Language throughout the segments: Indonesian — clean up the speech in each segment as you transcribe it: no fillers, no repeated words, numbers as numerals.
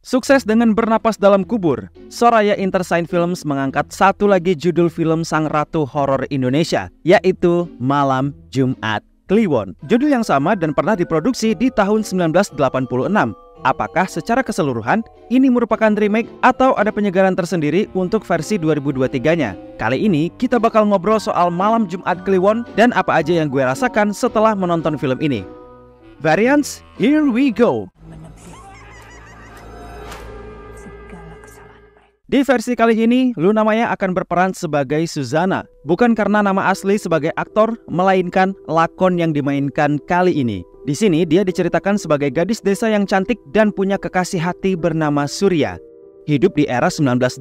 Sukses dengan bernapas dalam kubur, Soraya Entertainment Films mengangkat satu lagi judul film sang ratu horor Indonesia, yaitu Malam Jumat Kliwon. Judul yang sama dan pernah diproduksi di tahun 1986. Apakah secara keseluruhan ini merupakan remake atau ada penyegaran tersendiri untuk versi 2023-nya? Kali ini kita bakal ngobrol soal Malam Jumat Kliwon dan apa aja yang gue rasakan setelah menonton film ini. Variants, here we go! Di versi kali ini, Luna Maya akan berperan sebagai Suzana. Bukan karena nama asli sebagai aktor, melainkan lakon yang dimainkan kali ini. Di sini dia diceritakan sebagai gadis desa yang cantik dan punya kekasih hati bernama Surya. Hidup di era 1986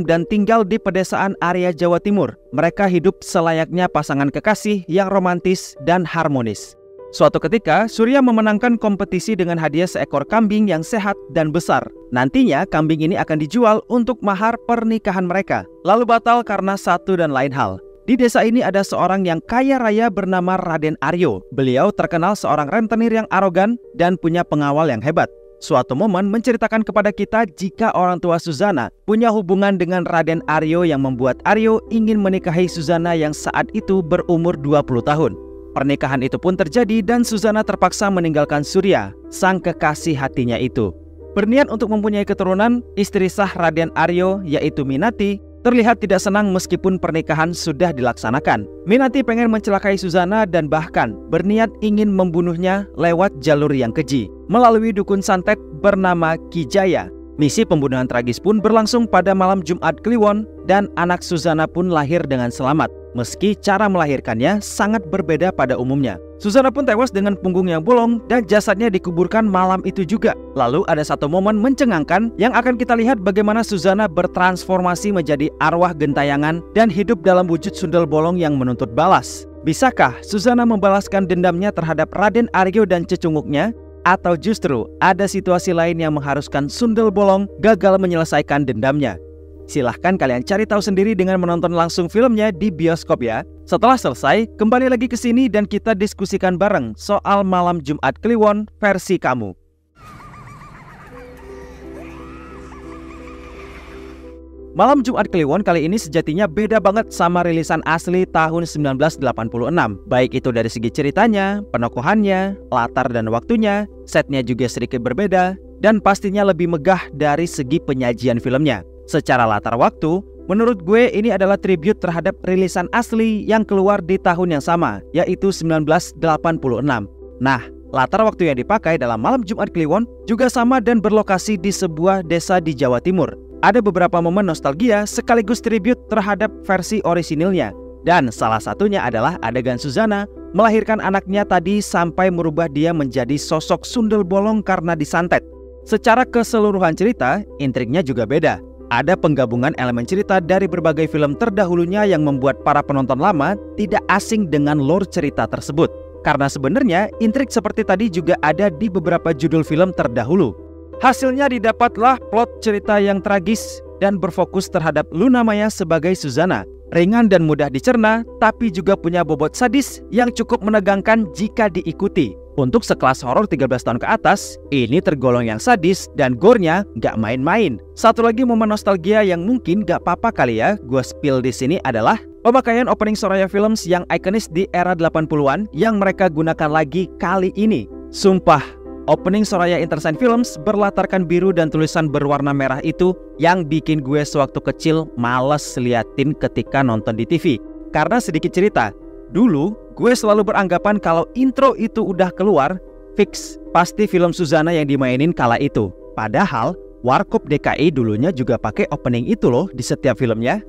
dan tinggal di pedesaan area Jawa Timur. Mereka hidup selayaknya pasangan kekasih yang romantis dan harmonis. Suatu ketika, Surya memenangkan kompetisi dengan hadiah seekor kambing yang sehat dan besar. Nantinya, kambing ini akan dijual untuk mahar pernikahan mereka. Lalu batal karena satu dan lain hal. Di desa ini ada seorang yang kaya raya bernama Raden Aryo. Beliau terkenal seorang rentenir yang arogan dan punya pengawal yang hebat. Suatu momen menceritakan kepada kita jika orang tua Suzana punya hubungan dengan Raden Aryo yang membuat Aryo ingin menikahi Suzana yang saat itu berumur 20 tahun. Pernikahan itu pun terjadi dan Suzana terpaksa meninggalkan Surya, sang kekasih hatinya itu. Berniat untuk mempunyai keturunan, istri sah Raden Aryo yaitu Minati terlihat tidak senang meskipun pernikahan sudah dilaksanakan. Minati pengen mencelakai Suzana dan bahkan berniat ingin membunuhnya lewat jalur yang keji, melalui dukun santet bernama Kijaya. Misi pembunuhan tragis pun berlangsung pada malam Jumat Kliwon dan anak Suzana pun lahir dengan selamat. Meski cara melahirkannya sangat berbeda pada umumnya. Suzana pun tewas dengan punggung yang bolong dan jasadnya dikuburkan malam itu juga. Lalu ada satu momen mencengangkan yang akan kita lihat bagaimana Suzana bertransformasi menjadi arwah gentayangan dan hidup dalam wujud sundel bolong yang menuntut balas. Bisakah Suzana membalaskan dendamnya terhadap Raden Aryo dan cecunguknya? Atau justru ada situasi lain yang mengharuskan sundel bolong gagal menyelesaikan dendamnya? Silahkan kalian cari tahu sendiri dengan menonton langsung filmnya di bioskop ya. Setelah selesai, kembali lagi ke sini dan kita diskusikan bareng soal Malam Jumat Kliwon versi kamu. Malam Jumat Kliwon kali ini sejatinya beda banget sama rilisan asli tahun 1986. Baik itu dari segi ceritanya, penokohannya, latar dan waktunya, setnya juga sedikit berbeda, dan pastinya lebih megah dari segi penyajian filmnya. Secara latar waktu, menurut gue ini adalah tribute terhadap rilisan asli yang keluar di tahun yang sama, yaitu 1986. Nah, latar waktu yang dipakai dalam Malam Jumat Kliwon juga sama dan berlokasi di sebuah desa di Jawa Timur. Ada beberapa momen nostalgia sekaligus tribute terhadap versi orisinilnya. Dan salah satunya adalah adegan Suzana melahirkan anaknya tadi sampai merubah dia menjadi sosok sundel bolong karena disantet. Secara keseluruhan cerita, intriknya juga beda. Ada penggabungan elemen cerita dari berbagai film terdahulunya yang membuat para penonton lama tidak asing dengan lore cerita tersebut. Karena sebenarnya intrik seperti tadi juga ada di beberapa judul film terdahulu. Hasilnya didapatlah plot cerita yang tragis dan berfokus terhadap Luna Maya sebagai Suzana. Ringan dan mudah dicerna, tapi juga punya bobot sadis yang cukup menegangkan jika diikuti. Untuk sekelas horor 13 tahun ke atas, ini tergolong yang sadis dan gore-nya gak main-main. Satu lagi momen nostalgia yang mungkin gak apa-apa kali ya gue spill di sini adalah pemakaian opening Soraya Films yang ikonis di era 80-an yang mereka gunakan lagi kali ini. Sumpah, opening Soraya Entertainment Films berlatarkan biru dan tulisan berwarna merah itu yang bikin gue sewaktu kecil males liatin ketika nonton di TV. Karena sedikit cerita, dulu gue selalu beranggapan kalau intro itu udah keluar, fix pasti film Suzana yang dimainin kala itu. Padahal Warkop DKI dulunya juga pakai opening itu loh di setiap filmnya.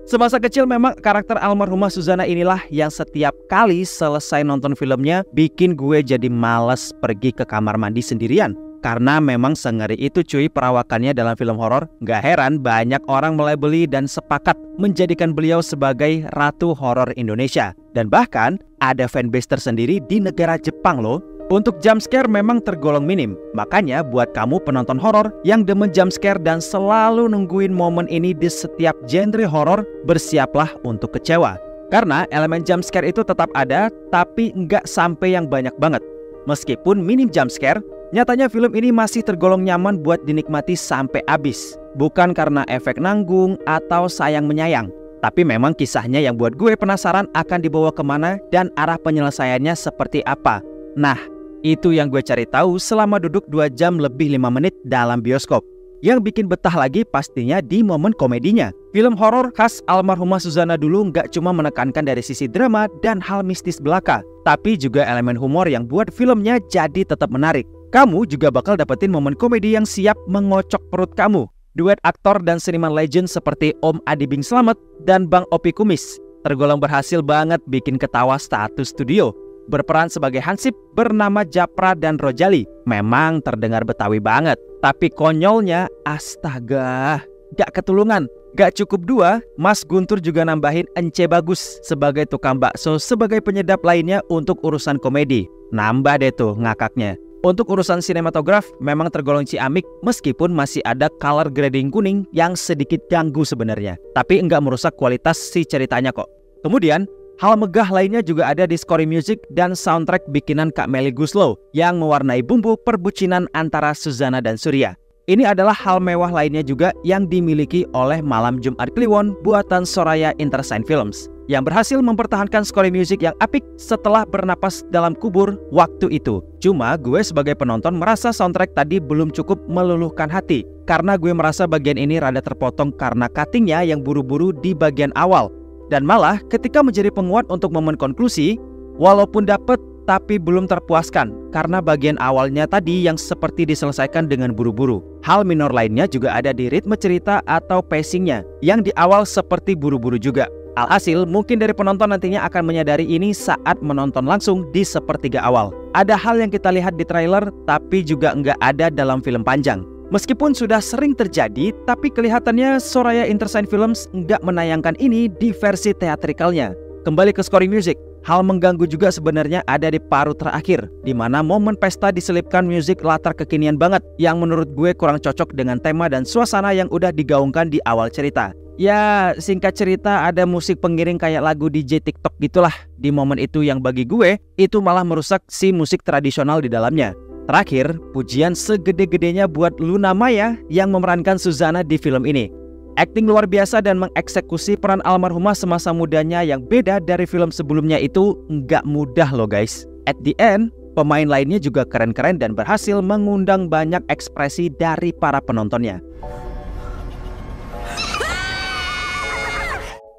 Semasa kecil memang karakter almarhumah Suzana inilah yang setiap kali selesai nonton filmnya bikin gue jadi males pergi ke kamar mandi sendirian. Karena memang sengeri itu cuy perawakannya dalam film horor. Gak heran banyak orang melabeli dan sepakat menjadikan beliau sebagai ratu horor Indonesia. Dan bahkan ada fanbase tersendiri di negara Jepang loh. Untuk jumpscare memang tergolong minim. Makanya buat kamu penonton horor yang demen jumpscare dan selalu nungguin momen ini di setiap genre horor, bersiaplah untuk kecewa. Karena elemen jumpscare itu tetap ada, tapi nggak sampai yang banyak banget. Meskipun minim jumpscare, Nyatanya film ini masih tergolong nyaman buat dinikmati sampai habis. Bukan karena efek nanggung atau sayang menyayang, tapi memang kisahnya yang buat gue penasaran akan dibawa kemana dan arah penyelesaiannya seperti apa. Nah, itu yang gue cari tahu selama duduk 2 jam lebih 5 menit dalam bioskop. Yang bikin betah lagi pastinya di momen komedinya. Film horor khas almarhumah Suzana dulu nggak cuma menekankan dari sisi drama dan hal mistis belaka, tapi juga elemen humor yang buat filmnya jadi tetap menarik. Kamu juga bakal dapetin momen komedi yang siap mengocok perut kamu. Duet aktor dan seniman legend seperti Om Adi Bing Slamet dan Bang Opi Kumis tergolong berhasil banget bikin ketawa status studio. Berperan sebagai hansip bernama Japra dan Rojali. Memang terdengar Betawi banget, tapi konyolnya astaga, gak ketulungan. Gak cukup 2, Mas Guntur juga nambahin Ence Bagus sebagai tukang bakso sebagai penyedap lainnya untuk urusan komedi. Nambah deh tuh ngakaknya. Untuk urusan sinematograf memang tergolong ciamik meskipun masih ada color grading kuning yang sedikit ganggu sebenarnya, tapi enggak merusak kualitas si ceritanya kok. Kemudian hal megah lainnya juga ada di scoring music dan soundtrack bikinan Kak Melly Goeslaw yang mewarnai bumbu perbucinan antara Suzana dan Surya. Ini adalah hal mewah lainnya juga yang dimiliki oleh Malam Jumat Kliwon buatan Soraya Entertainment Films yang berhasil mempertahankan scoring music yang apik setelah bernapas dalam kubur waktu itu. Cuma gue sebagai penonton merasa soundtrack tadi belum cukup meluluhkan hati karena gue merasa bagian ini rada terpotong karena cuttingnya yang buru-buru di bagian awal. Dan malah ketika menjadi penguat untuk momen konklusi, walaupun dapet tapi belum terpuaskan karena bagian awalnya tadi yang seperti diselesaikan dengan buru-buru. Hal minor lainnya juga ada di ritme cerita atau pacingnya yang di awal seperti buru-buru juga. Alhasil mungkin dari penonton nantinya akan menyadari ini saat menonton langsung di sepertiga awal. Ada hal yang kita lihat di trailer tapi juga nggak ada dalam film panjang. Meskipun sudah sering terjadi, tapi kelihatannya Soraya Entertainment Films nggak menayangkan ini di versi teatrikalnya. Kembali ke scoring music, hal mengganggu juga sebenarnya ada di paruh terakhir, di mana momen pesta diselipkan musik latar kekinian banget, yang menurut gue kurang cocok dengan tema dan suasana yang udah digaungkan di awal cerita. Ya, singkat cerita ada musik pengiring kayak lagu DJ TikTok gitulah di momen itu yang bagi gue, itu malah merusak si musik tradisional di dalamnya. Terakhir, pujian segede-gedenya buat Luna Maya yang memerankan Suzana di film ini. Akting luar biasa dan mengeksekusi peran almarhumah semasa mudanya yang beda dari film sebelumnya itu nggak mudah loh guys. At the end, pemain lainnya juga keren-keren dan berhasil mengundang banyak ekspresi dari para penontonnya.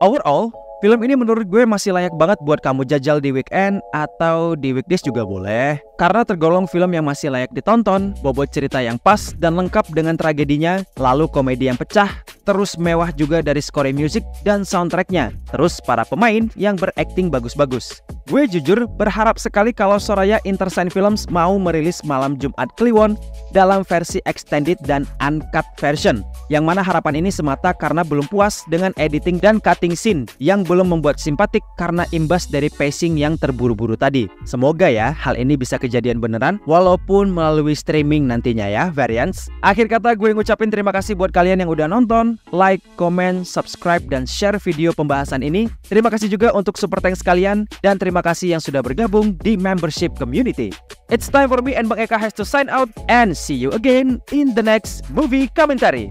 Overall, film ini menurut gue masih layak banget buat kamu jajal di weekend atau di weekdays juga boleh. Karena tergolong film yang masih layak ditonton, bobot cerita yang pas dan lengkap dengan tragedinya, lalu komedi yang pecah, terus mewah juga dari scoring music dan soundtracknya, terus para pemain yang berakting bagus-bagus. Gue jujur berharap sekali kalau Soraya Entertainment Films mau merilis Malam Jumat Kliwon dalam versi extended dan uncut version. Yang mana harapan ini semata karena belum puas dengan editing dan cutting scene yang belum membuat simpatik karena imbas dari pacing yang terburu-buru tadi. Semoga ya hal ini bisa kejadian beneran walaupun melalui streaming nantinya ya, variants. Akhir kata gue ngucapin terima kasih buat kalian yang udah nonton, like, comment, subscribe, dan share video pembahasan ini. Terima kasih juga untuk super thanks kalian dan terima kasih yang sudah bergabung di membership community. It's time for me and Bang Eka has to sign out and see you again in the next movie commentary.